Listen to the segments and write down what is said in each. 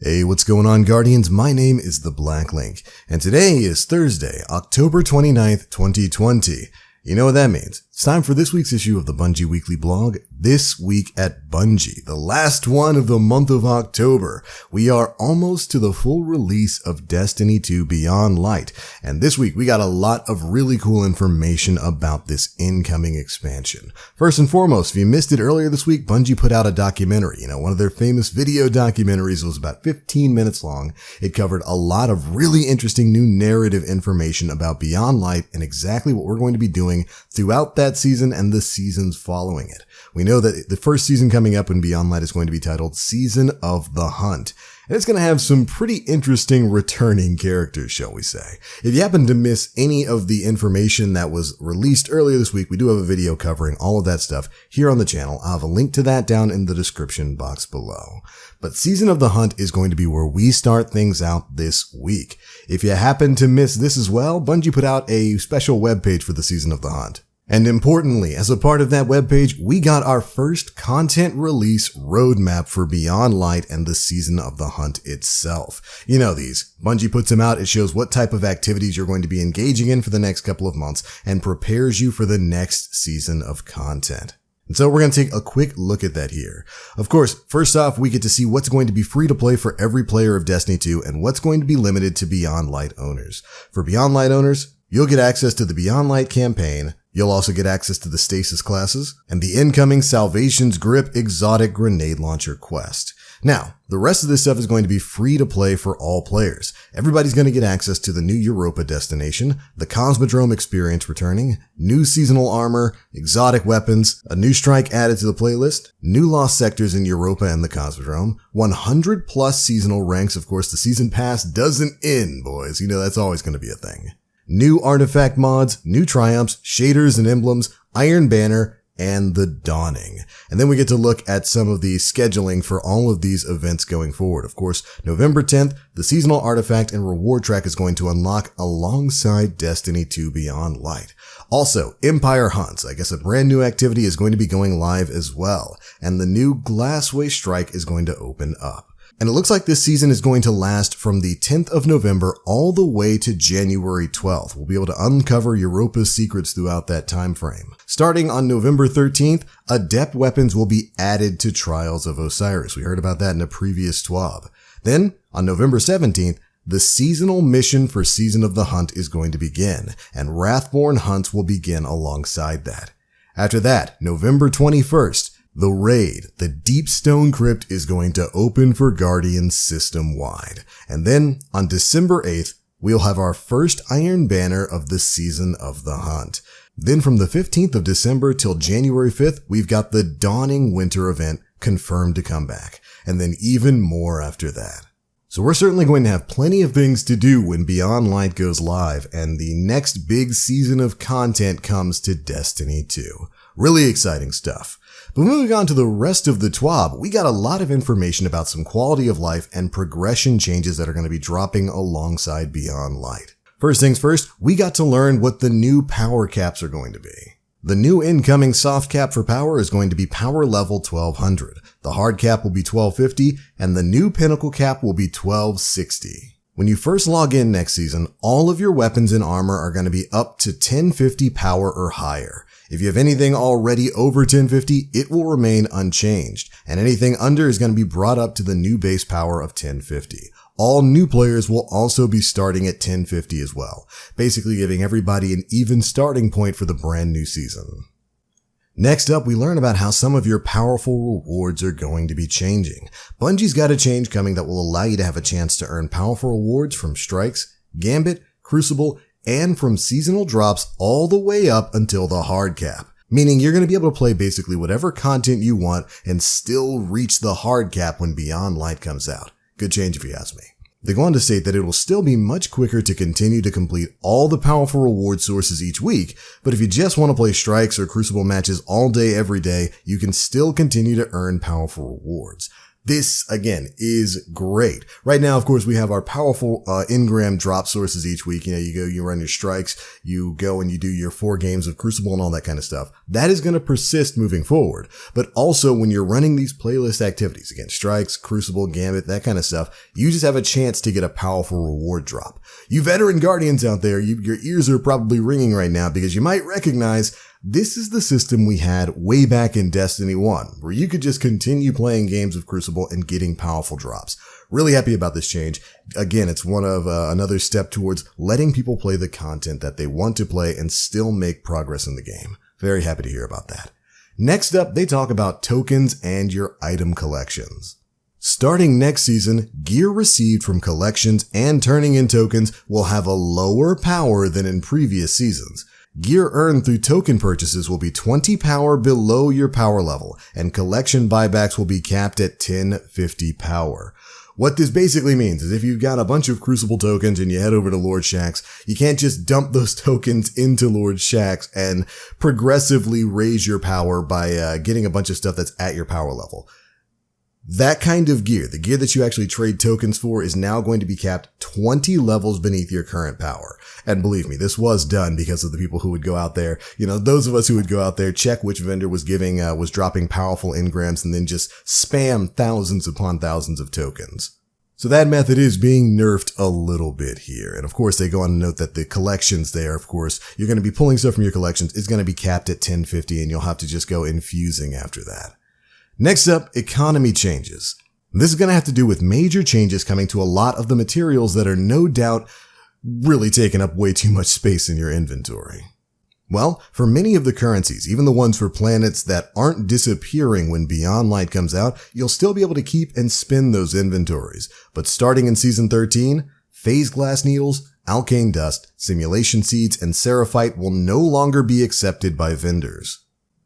Hey, what's going on, Guardians? My name is the Black Link, and today is Thursday, October 29th, 2020. You know what that means. It's time for this week's issue of the Bungie Weekly Blog, This Week at Bungie, the last one of the month of October. We are almost to the full release of Destiny 2 Beyond Light, and this week we got a lot of really cool information about this incoming expansion. First and foremost, if you missed it earlier this week, Bungie put out a documentary. One of their famous video documentaries was about 15 minutes long. It covered a lot of really interesting new narrative information about Beyond Light and exactly what we're going to be doing throughout that season and the seasons following it. We know that the first season coming up in Beyond Light is going to be titled Season of the Hunt. And it's going to have some pretty interesting returning characters, shall we say. If you happen to miss any of the information that was released earlier this week, we do have a video covering all of that stuff here on the channel. I'll have a link to that down in the description box below. But Season of the Hunt is going to be where we start things out this week. If you happen to miss this as well, Bungie put out a special webpage for the Season of the Hunt. And importantly, as a part of that webpage, we got our first content release roadmap for Beyond Light and the Season of the Hunt itself. You know these. Bungie puts them out. It shows what type of activities you're going to be engaging in for the next couple of months and prepares you for the next season of content. And so we're going to take a quick look at that here. Of course, first off, we get to see what's going to be free to play for every player of Destiny 2 and what's going to be limited to Beyond Light owners. For Beyond Light owners, you'll get access to the Beyond Light campaign. You'll also get access to the Stasis classes and the incoming Salvation's Grip exotic grenade launcher quest. Now, the rest of this stuff is going to be free to play for all players. Everybody's going to get access to the new Europa destination, the Cosmodrome experience returning, new seasonal armor, exotic weapons, a new strike added to the playlist, new lost sectors in Europa and the Cosmodrome, 100 plus seasonal ranks. Of course, the season pass doesn't end, boys. That's always going to be a thing. New artifact mods, new triumphs, shaders and emblems, Iron Banner, and the Dawning. And then we get to look at some of the scheduling for all of these events going forward. Of course, November 10th, the seasonal artifact and reward track is going to unlock alongside Destiny 2 Beyond Light. Also, Empire Hunts, I guess a brand new activity is going to be going live as well. And the new Glassway Strike is going to open up. And it looks like this season is going to last from the 10th of November all the way to January 12th. We'll be able to uncover Europa's secrets throughout that time frame. Starting on November 13th, adept weapons will be added to Trials of Osiris. We heard about that in a previous TWAB. Then, on November 17th, the seasonal mission for Season of the Hunt is going to begin, and Wrathborn hunts will begin alongside that. After that, November 21st, the raid, the Deep Stone Crypt, is going to open for Guardians system-wide. And then, on December 8th, we'll have our first Iron Banner of the Season of the Hunt. Then from the 15th of December till January 5th, we've got the Dawning Winter event confirmed to come back. And then even more after that. So we're certainly going to have plenty of things to do when Beyond Light goes live and the next big season of content comes to Destiny 2. Really exciting stuff. But moving on to the rest of the TWAB, we got a lot of information about some quality of life and progression changes that are going to be dropping alongside Beyond Light. First things first, we got to learn what the new power caps are going to be. The new incoming soft cap for power is going to be power level 1200. The hard cap will be 1250, and the new pinnacle cap will be 1260. When you first log in next season, all of your weapons and armor are going to be up to 1050 power or higher. If you have anything already over 1050, it will remain unchanged, and anything under is going to be brought up to the new base power of 1050. All new players will also be starting at 1050 as well, basically giving everybody an even starting point for the brand new season. Next up, we learn about how some of your powerful rewards are going to be changing. Bungie's got a change coming that will allow you to have a chance to earn powerful rewards from Strikes, Gambit, Crucible, and from seasonal drops all the way up until the hard cap. Meaning you're going to be able to play basically whatever content you want and still reach the hard cap when Beyond Light comes out. Good change if you ask me. They go on to state that it will still be much quicker to continue to complete all the powerful reward sources each week, but if you just want to play Strikes or Crucible matches all day every day, you can still continue to earn powerful rewards. This, again, is great. Right now, of course, we have our powerful engram drop sources each week. You go, you run your strikes, you go and you do your 4 games of Crucible and all that kind of stuff. That is going to persist moving forward. But also, when you're running these playlist activities, again, strikes, Crucible, Gambit, that kind of stuff, you just have a chance to get a powerful reward drop. You veteran Guardians out there, your ears are probably ringing right now because you might recognize this is the system we had way back in Destiny 1, where you could just continue playing games of Crucible and getting powerful drops. Really happy about this change. Again, it's one of another step towards letting people play the content that they want to play and still make progress in the game. Very happy to hear about that. Next up, they talk about tokens and your item collections. Starting next season, gear received from collections and turning in tokens will have a lower power than in previous seasons. Gear earned through token purchases will be 20 power below your power level, and collection buybacks will be capped at 1050 power. What this basically means is if you've got a bunch of Crucible tokens and you head over to Lord Shaxx, you can't just dump those tokens into Lord Shaxx and progressively raise your power by getting a bunch of stuff that's at your power level. That kind of gear, the gear that you actually trade tokens for, is now going to be capped 20 levels beneath your current power. And believe me, this was done because of the people who would go out there, those of us who would go out there, check which vendor was dropping powerful engrams and then just spam thousands upon thousands of tokens. So that method is being nerfed a little bit here. And of course, they go on to note that the collections there, of course, you're going to be pulling stuff from your collections. It's going to be capped at 1050 and you'll have to just go infusing after that. Next up, economy changes. This is going to have to do with major changes coming to a lot of the materials that are no doubt really taking up way too much space in your inventory. Well, for many of the currencies, even the ones for planets that aren't disappearing when Beyond Light comes out, you'll still be able to keep and spin those inventories. But starting in Season 13, Phase Glass Needles, Alkane Dust, Simulation Seeds, and Seraphite will no longer be accepted by vendors.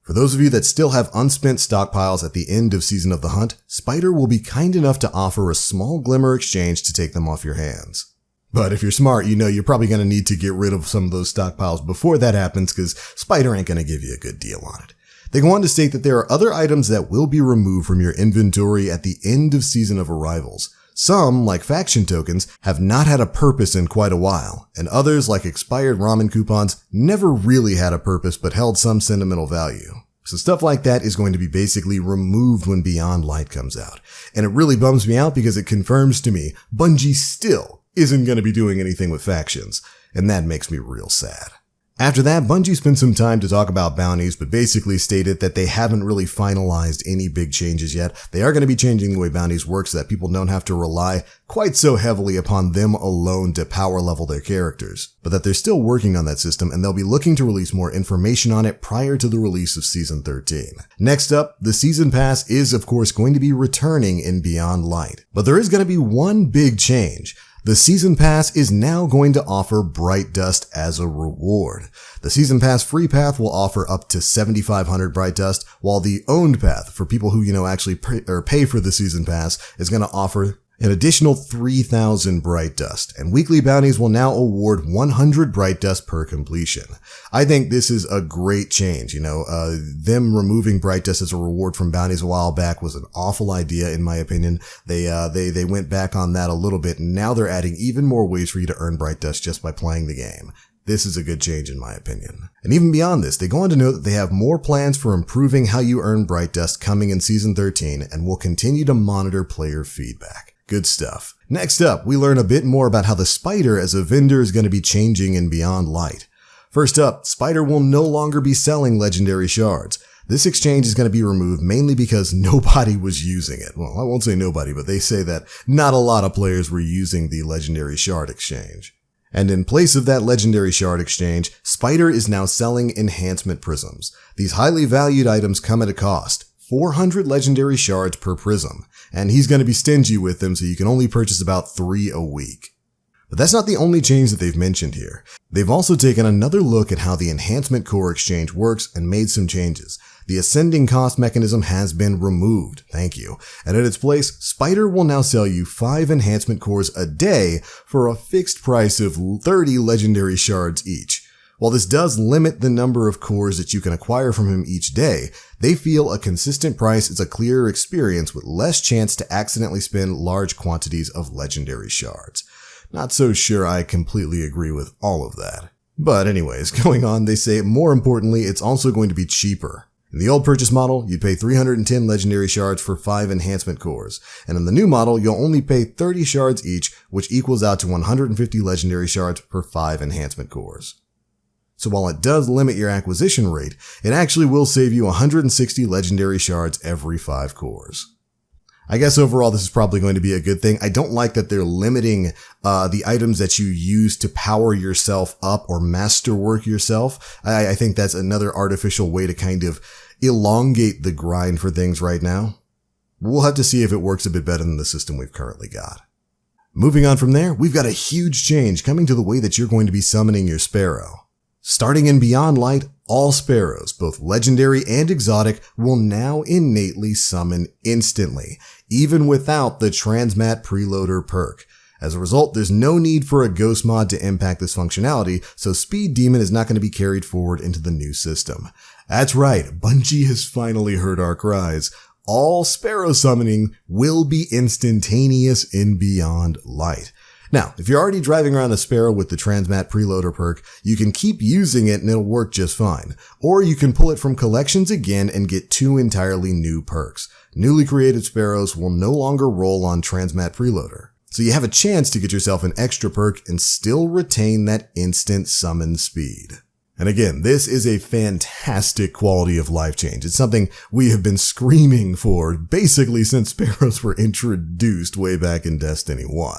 For those of you that still have unspent stockpiles at the end of Season of the Hunt, Spider will be kind enough to offer a small glimmer exchange to take them off your hands. But if you're smart, you're probably going to need to get rid of some of those stockpiles before that happens because Spider ain't going to give you a good deal on it. They go on to state that there are other items that will be removed from your inventory at the end of Season of Arrivals. Some, like faction tokens, have not had a purpose in quite a while, and others, like expired ramen coupons, never really had a purpose but held some sentimental value. So stuff like that is going to be basically removed when Beyond Light comes out. And it really bums me out because it confirms to me Bungie still isn't going to be doing anything with factions, and that makes me real sad. After that, Bungie spent some time to talk about bounties, but basically stated that they haven't really finalized any big changes yet. They are going to be changing the way bounties work so that people don't have to rely quite so heavily upon them alone to power level their characters, but that they're still working on that system and they'll be looking to release more information on it prior to the release of Season 13. Next up, the Season Pass is of course going to be returning in Beyond Light, but there is going to be one big change. The Season Pass is now going to offer Bright Dust as a reward. The Season Pass free path will offer up to 7,500 Bright Dust, while the owned path for people who, actually pay for the Season Pass is going to offer an additional 3,000 Bright Dust, and weekly bounties will now award 100 Bright Dust per completion. I think this is a great change. Them removing Bright Dust as a reward from bounties a while back was an awful idea in my opinion. They went back on that a little bit, and now they're adding even more ways for you to earn Bright Dust just by playing the game. This is a good change in my opinion. And even beyond this, they go on to note that they have more plans for improving how you earn Bright Dust coming in Season 13 and will continue to monitor player feedback. Good stuff. Next up, we learn a bit more about how the Spider as a vendor is going to be changing in Beyond Light. First up, Spider will no longer be selling legendary shards. This exchange is going to be removed mainly because nobody was using it. Well, I won't say nobody, but they say that not a lot of players were using the legendary shard exchange. And in place of that legendary shard exchange, Spider is now selling enhancement prisms. These highly valued items come at a cost. 400 legendary shards per prism, and he's going to be stingy with them so you can only purchase about 3 a week. But that's not the only change that they've mentioned here. They've also taken another look at how the enhancement core exchange works and made some changes. The ascending cost mechanism has been removed, thank you, and at its place, Spider will now sell you 5 enhancement cores a day for a fixed price of 30 legendary shards each. While this does limit the number of cores that you can acquire from him each day, they feel a consistent price is a clearer experience with less chance to accidentally spend large quantities of legendary shards. Not so sure I completely agree with all of that. But anyways, going on, they say more importantly, it's also going to be cheaper. In the old purchase model, you'd pay 310 legendary shards for 5 enhancement cores, and in the new model, you'll only pay 30 shards each, which equals out to 150 legendary shards for 5 enhancement cores. So while it does limit your acquisition rate, it actually will save you 160 legendary shards every 5 cores. I guess overall this is probably going to be a good thing. I don't like that they're limiting the items that you use to power yourself up or masterwork yourself. I think that's another artificial way to kind of elongate the grind for things right now. We'll have to see if it works a bit better than the system we've currently got. Moving on from there, we've got a huge change coming to the way that you're going to be summoning your Sparrow. Starting in Beyond Light, all Sparrows, both legendary and exotic, will now innately summon instantly, even without the Transmat Preloader perk. As a result, there's no need for a ghost mod to impact this functionality, so Speed Demon is not going to be carried forward into the new system. That's right, Bungie has finally heard our cries. All Sparrow summoning will be instantaneous in Beyond Light. Now, if you're already driving around a Sparrow with the Transmat Preloader perk, you can keep using it and it'll work just fine. Or you can pull it from collections again and get 2 entirely new perks. Newly created Sparrows will no longer roll on Transmat Preloader. So you have a chance to get yourself an extra perk and still retain that instant summon speed. And again, this is a fantastic quality of life change. It's something we have been screaming for basically since Sparrows were introduced way back in Destiny 1.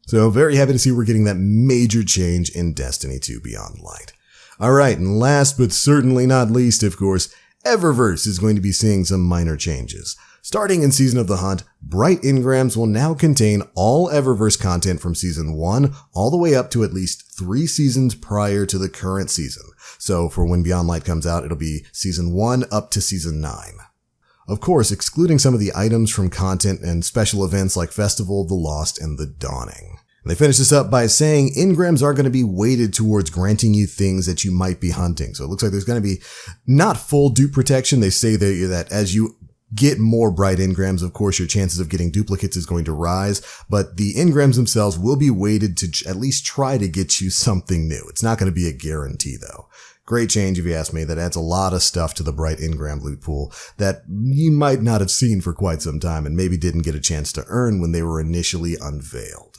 So very happy to see we're getting that major change in Destiny 2 Beyond Light. Alright, and last but certainly not least, of course, Eververse is going to be seeing some minor changes. Starting in Season of the Hunt, Bright Engrams will now contain all Eververse content from Season 1 all the way up to at least 3 seasons prior to the current season. So for when Beyond Light comes out, it'll be Season 1 up to Season 9. Of course, excluding some of the items from content and special events like Festival of the Lost and The Dawning. They finish this up by saying engrams are going to be weighted towards granting you things that you might be hunting. So it looks like there's going to be not full dupe protection. They say that as you get more bright engrams, of course, your chances of getting duplicates is going to rise, but the engrams themselves will be weighted to at least try to get you something new. It's not going to be a guarantee though. Great change if you ask me. That adds a lot of stuff to the bright engram loot pool that you might not have seen for quite some time and maybe didn't get a chance to earn when they were initially unveiled.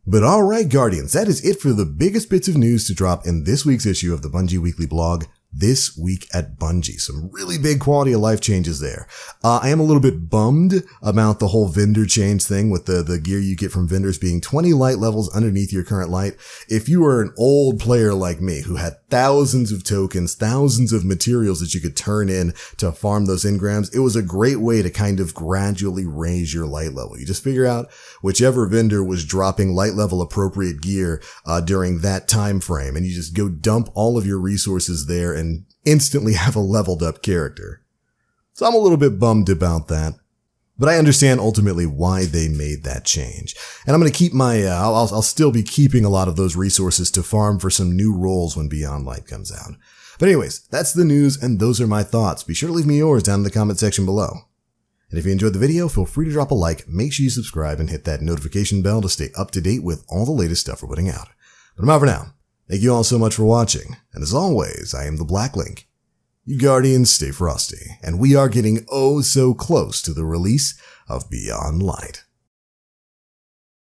But alright Guardians, that is it for the biggest bits of news to drop in this week's issue of the Bungie Weekly Blog. This week at Bungie. Some really big quality of life changes there. I am a little bit bummed about the whole vendor change thing with the gear you get from vendors being 20 light levels underneath your current light. If you were an old player like me who had thousands of tokens, thousands of materials that you could turn in to farm those engrams, it was a great way to kind of gradually raise your light level. You just figure out whichever vendor was dropping light level appropriate gear during that time frame, and you just go dump all of your resources there and instantly have a leveled up character. So I'm a little bit bummed about that, but I understand ultimately why they made that change. And I'm going to keep my, I'll still be keeping a lot of those resources to farm for some new roles when Beyond Light comes out. But anyways, that's the news and those are my thoughts. Be sure to leave me yours down in the comment section below. And if you enjoyed the video, feel free to drop a like, make sure you subscribe and hit that notification bell to stay up to date with all the latest stuff we're putting out. But I'm out for now. Thank you all so much for watching, and as always, I am the Black Link. You Guardians stay frosty, and we are getting oh so close to the release of Beyond Light.